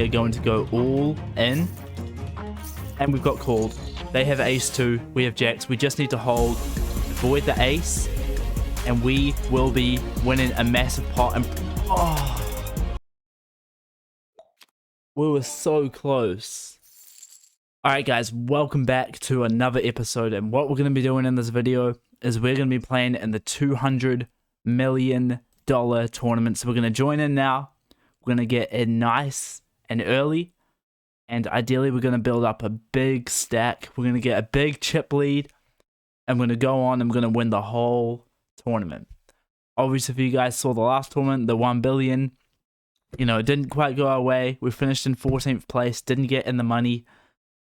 They're going to go all in. And we've got called. They have ace 2. We have jacks. We just need to hold, avoid the ace, and we will be winning a massive pot. And oh, we were so close. Alright guys, welcome back to another episode, and what we're going to be doing in this video is we're going to be playing in the $200 million tournament. So we're going to join in now. We're going to get in nice and early, and ideally we're going to build up a big stack. We're going to get a big chip lead, and we're going to go on and we're going to win the whole tournament. Obviously, if you guys saw the last tournament, the 1 billion, you know, it didn't quite go our way. We finished in 14th place, didn't get in the money.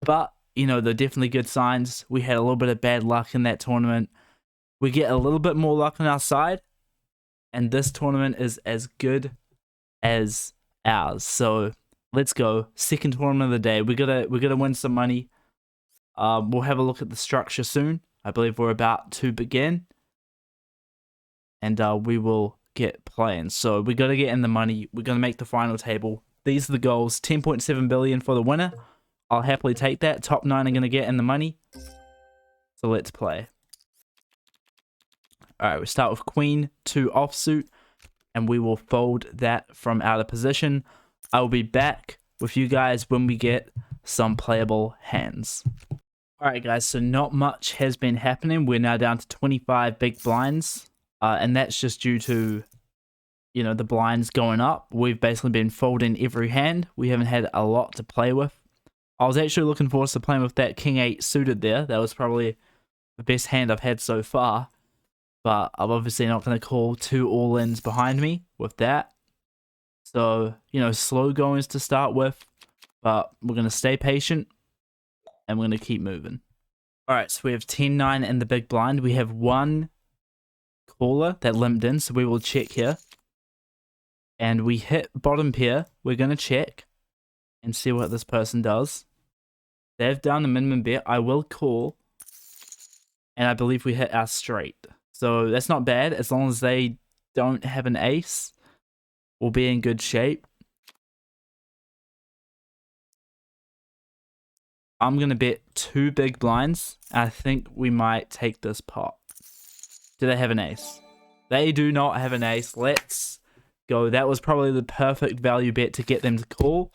But, you know, they're definitely good signs. We had a little bit of bad luck in that tournament. We get a little bit more luck on our side. And this tournament is as good as ours. So, let's go. Second tournament of the day. We're gonna win some money. We'll have a look at the structure soon. I believe we're about to begin. And we will get playing. So, we got to get in the money. We're going to make the final table. These are the goals. 10.7 billion for the winner. I'll happily take that. Top 9 are going to get in the money. So let's play. Alright, we start with Queen 2 offsuit. And we will fold that from out of position. I will be back with you guys when we get some playable hands. Alright guys, so not much has been happening. We're now down to 25 big blinds. And that's just due to, you know, the blinds going up. We've basically been folding every hand. We haven't had a lot to play with. I was actually looking forward to playing with that King 8 suited there. That was probably the best hand I've had so far. But I'm obviously not going to call 2 all-ins behind me with that. So, you know, slow goings to start with. But we're going to stay patient. And we're going to keep moving. Alright, so we have 10-9 in the big blind. We have one caller that limped in. So we will check here. And we hit bottom pair. We're going to check. And see what this person does. They've done a minimum bet. I will call. And I believe we hit our straight. So that's not bad. As long as they don't have an ace, we'll be in good shape. I'm going to bet 2 big blinds. I think we might take this pot. Do they have an ace? They do not have an ace. Let's go. That was probably the perfect value bet to get them to call.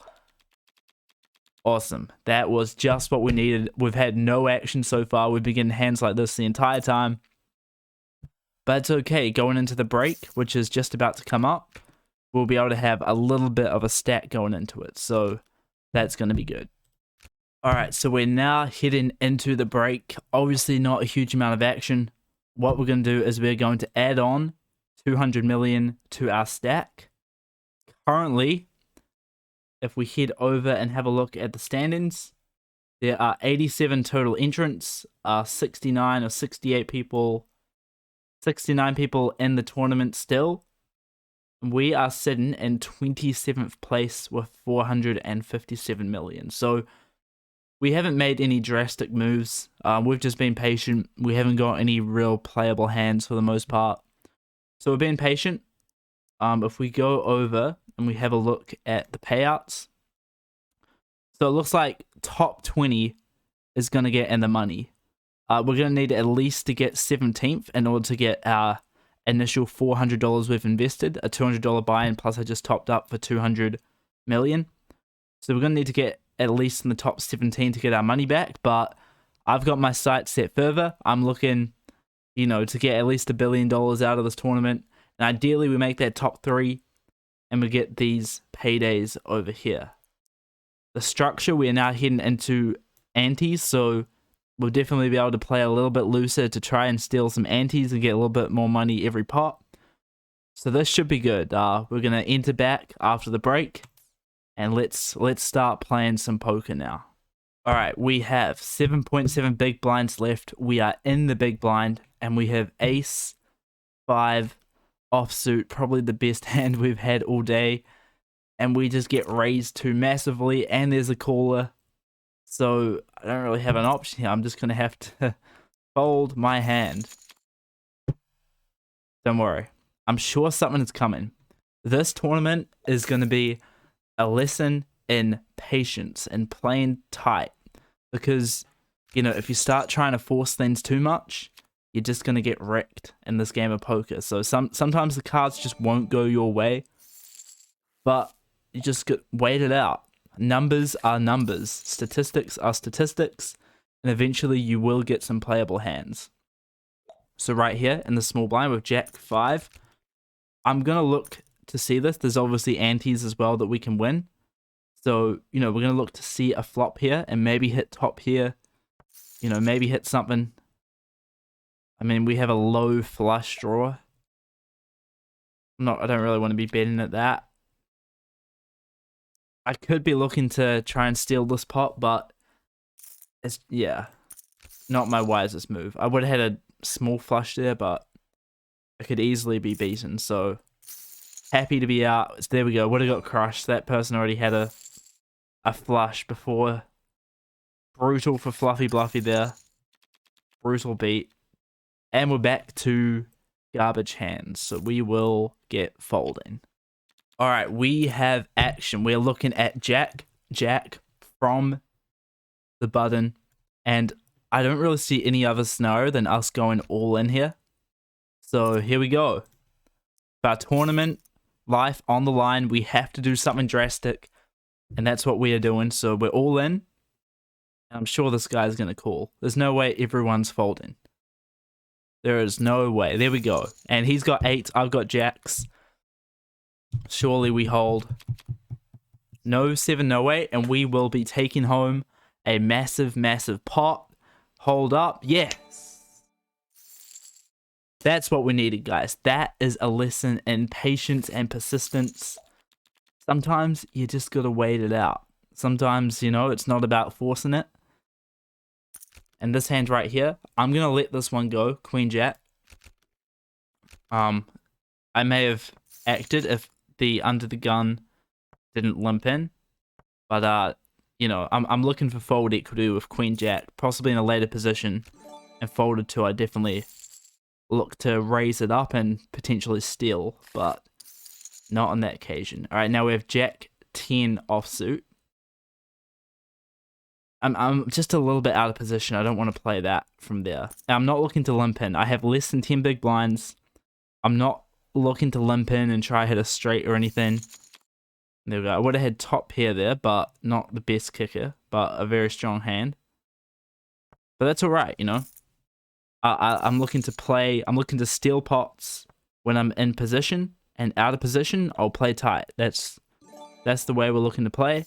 Awesome. That was just what we needed. We've had no action so far. We've been getting hands like this the entire time. But it's okay. Going into the break, which is just about to come up, we'll be able to have a little bit of a stack going into it. So that's going to be good. Alright, so we're now heading into the break. Obviously not a huge amount of action. What we're going to do is we're going to add on 200 million to our stack. Currently, if we head over and have a look at the standings, there are 87 total entrants, 69 or 68 people, 69 people in the tournament still. We are sitting in 27th place with 457 million. So we haven't made any drastic moves. We've just been patient. We haven't got any real playable hands for the most part. So we're being patient. If we go over and we have a look at the payouts, so it looks like top 20 is going to get in the money. We're going to need at least to get 17th in order to get our initial $400 we've invested, a $200 buy-in, plus I just topped up for 200 million. So we're going to need to get at least in the top 17 to get our money back, but I've got my sights set further. I'm looking, you know, to get at least $1 billion out of this tournament. And ideally, we make that top 3 and we get these paydays over here. The structure, we are now heading into antes, so we'll definitely be able to play a little bit looser to try and steal some antes and get a little bit more money every pot. So this should be good. We're going to enter back after the break and let's start playing some poker now. Alright, we have 7.7 big blinds left. We are in the big blind and we have ace 5 offsuit, probably the best hand we've had all day, and we just get raised too massively, and there's a caller, so I don't really have an option here. I'm just going to have to fold my hand. Don't worry, I'm sure something is coming. This tournament is going to be a lesson in patience and playing tight. Because, you know, if you start trying to force things too much, you're just going to get wrecked in this game of poker. So sometimes the cards just won't go your way, but you just wait it out. Numbers are numbers. Statistics are statistics. And eventually you will get some playable hands. So right here in the small blind with Jack 5, I'm going to look to see this. There's obviously antes as well that we can win. So, you know, we're going to look to see a flop here and maybe hit top here. You know, maybe hit something. I mean, we have a low flush draw. I don't really want to be betting at that. I could be looking to try and steal this pot, but it's, yeah, not my wisest move. I would have had a small flush there, but I could easily be beaten. So happy to be out. There we go. Would have got crushed. That person already had a flush before. Brutal for Fluffy Bluffy there. Brutal beat. And we're back to garbage hands. So we will get folding. All right, we have action. We're looking at Jack from the button. And I don't really see any other scenario than us going all in here. So here we go. Our tournament life on the line. We have to do something drastic. And that's what we are doing. So we're all in. I'm sure this guy's going to call. There's no way everyone's folding. There is no way. There we go. And he's got 8. I've got jacks. Surely we hold. No 7, no 8. And we will be taking home a massive, massive pot. Hold up. Yes. That's what we needed, guys. That is a lesson in patience and persistence. Sometimes you just got to wait it out. Sometimes, you know, it's not about forcing it. And this hand right here, I'm going to let this one go, Queen Jack. I may have acted if the under the gun didn't limp in. But, you know, I'm looking for fold equity with Queen Jack, possibly in a later position. And folded to, I definitely look to raise it up and potentially steal, but not on that occasion. All right, now we have Jack 10 offsuit. I'm just a little bit out of position. I don't want to play that from there. Now, I'm not looking to limp in. I have less than 10 big blinds. I'm not looking to limp in and try hit a straight or anything. There we go. I would have had top pair there, but not the best kicker, but a very strong hand. But that's all right, you know. I'm looking to play. I'm looking to steal pots when I'm in position, and out of position, I'll play tight. That's the way we're looking to play.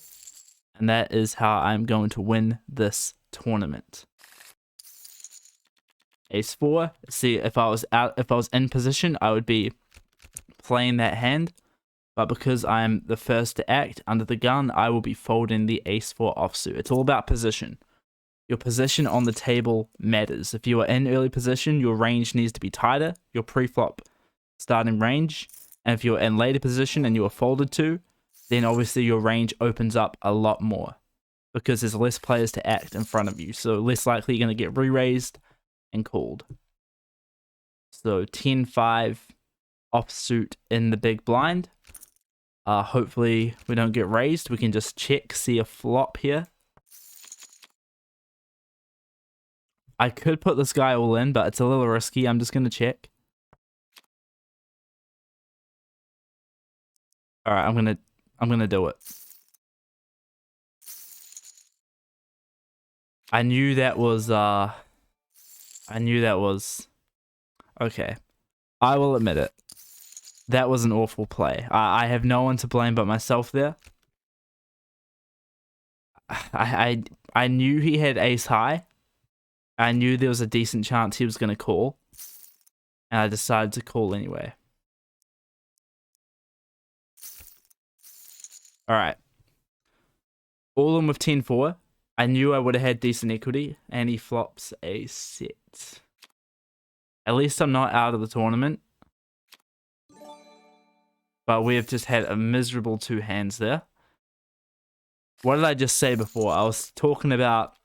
And that is how I'm going to win this tournament. Ace 4. See, if I was in position, I would be playing that hand. But because I'm the first to act under the gun, I will be folding the Ace 4 offsuit. It's all about position. Your position on the table matters. If you are in early position, your range needs to be tighter. Your pre-flop starting range. And if you're in later position and you are folded to, then obviously your range opens up a lot more because there's less players to act in front of you. So less likely you're going to get re-raised and called. So 10-5 offsuit in the big blind. Hopefully we don't get raised. We can just check, see a flop here. I could put this guy all in, but it's a little risky. I'm just going to check. All right, I'm going to do it. I knew that was okay. I will admit it. That was an awful play. I have no one to blame but myself there. I knew he had ace high. I knew there was a decent chance he was going to call. And I decided to call anyway. Alright. All in with 10-4. I knew I would have had decent equity. And he flops a set. At least I'm not out of the tournament. But we have just had a miserable 2 hands there. What did I just say before? I was talking about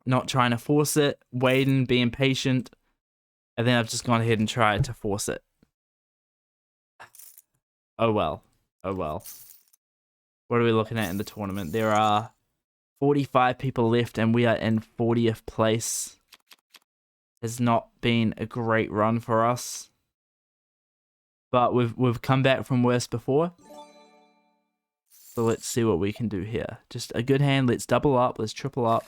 not trying to force it, waiting, being patient, and then I've just gone ahead and tried to force it. Oh well. Oh well. What are we looking at in the tournament? There are 45 people left, and we are in 40th place. Has not been a great run for us, but we've come back from worse before. So let's see what we can do here. Just a good hand. Let's double up. Let's triple up.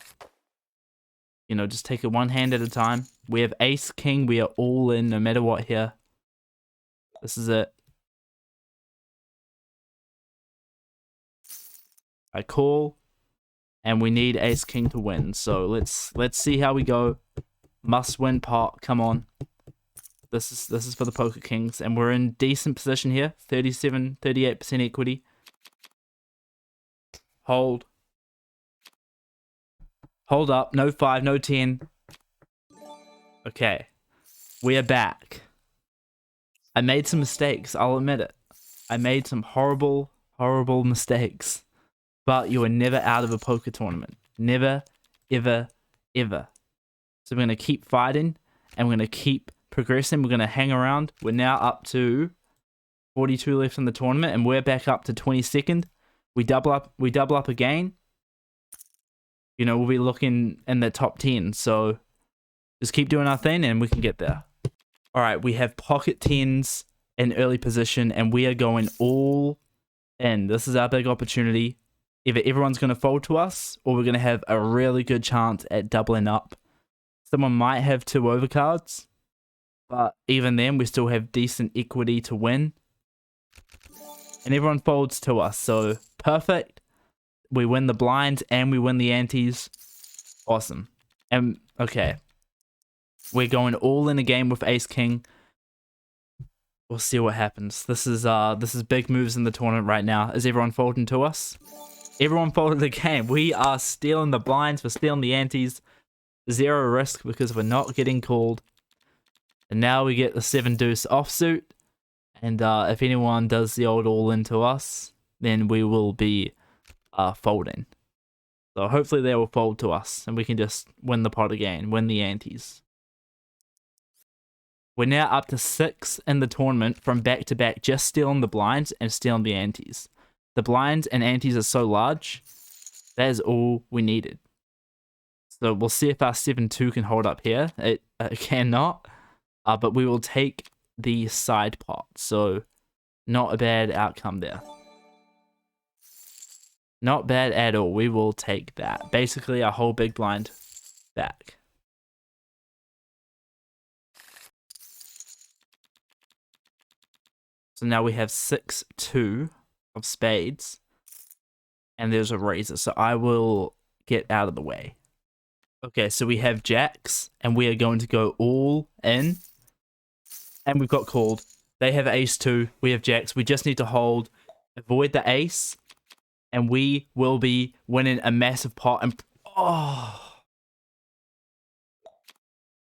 You know, just take it one hand at a time. We have ace, king. We are all in no matter what here. This is it. I call, and we need ace, king to win. So let's see how we go. Must win pot. Come on. This is for the Poker Kings, and we're in decent position here. 37, 38% equity. Hold. Hold up. No 5, no 10. Okay. We are back. I made some mistakes. I'll admit it. I made some horrible, horrible mistakes. But you are never out of a poker tournament. Never, ever, ever. So we're going to keep fighting, and we're going to keep progressing. We're going to hang around. We're now up to 42 left in the tournament, and we're back up to 22nd. We double up again. You know, we'll be looking in the top 10. So just keep doing our thing, and we can get there. All right, we have pocket 10s in early position, and we are going all in. This is our big opportunity. Either everyone's going to fold to us, or we're going to have a really good chance at doubling up. Someone might have 2 overcards, but even then, we still have decent equity to win. And everyone folds to us, so perfect. We win the blinds, and we win the antes. Awesome. And, okay. We're going all in a game with ace-king. We'll see what happens. This is big moves in the tournament right now. Is everyone folding to us? Everyone folded the game. We are stealing the blinds. We're stealing the antes. 0 risk because we're not getting called. And now we get the 7 deuce offsuit. And if anyone does the old all in to us, then we will be folding. So hopefully they will fold to us, and we can just win the pot again, win the antes. We're now up to 6 in the tournament from back to back, just stealing the blinds and stealing the antes. The blinds and antes are so large, that is all we needed. So we'll see if our 7-2 can hold up here. It cannot, but we will take the side pot. So not a bad outcome there. Not bad at all. We will take that. Basically, our whole big blind back. So now we have 6-2 of spades. And there's a razor. So I will get out of the way. Okay, so we have jacks. And we are going to go all in. And we've got called. They have ace-2. We have jacks. We just need to hold. Avoid the ace. And we will be winning a massive pot. And oh,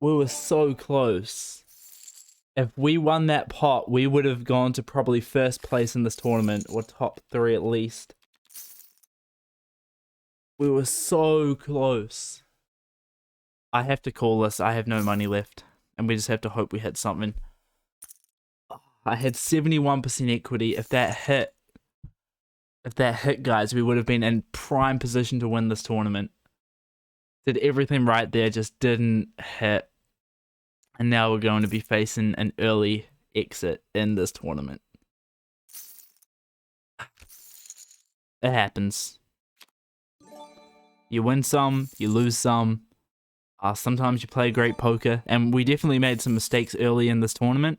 we were so close. If we won that pot, we would have gone to probably first place in this tournament, or top 3 at least. We were so close. I have to call this. I have no money left, and we just have to hope we hit something. I had 71% equity. If that hit, guys, we would have been in prime position to win this tournament. Did everything right there, just didn't hit. And now we're going to be facing an early exit in this tournament. It happens. You win some, you lose some. Sometimes you play great poker, and we definitely made some mistakes early in this tournament.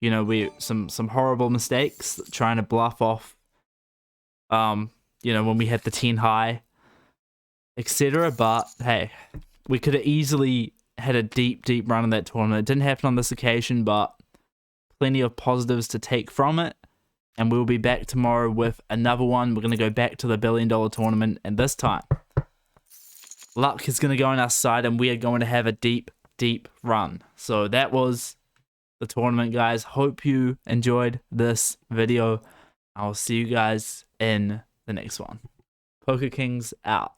You know, some horrible mistakes, trying to bluff off. You know, when we had the 10 high, etc. But hey, we could have easily had a deep run in that tournament. It didn't happen on this occasion, but plenty of positives to take from it. And we'll be back tomorrow with another one. We're going to go back to the $1 billion tournament, and this time, luck is going to go on our side, and we are going to have a deep run. So that was the tournament, guys. Hope you enjoyed this video. I'll see you guys in the next one. Poker Kingz out.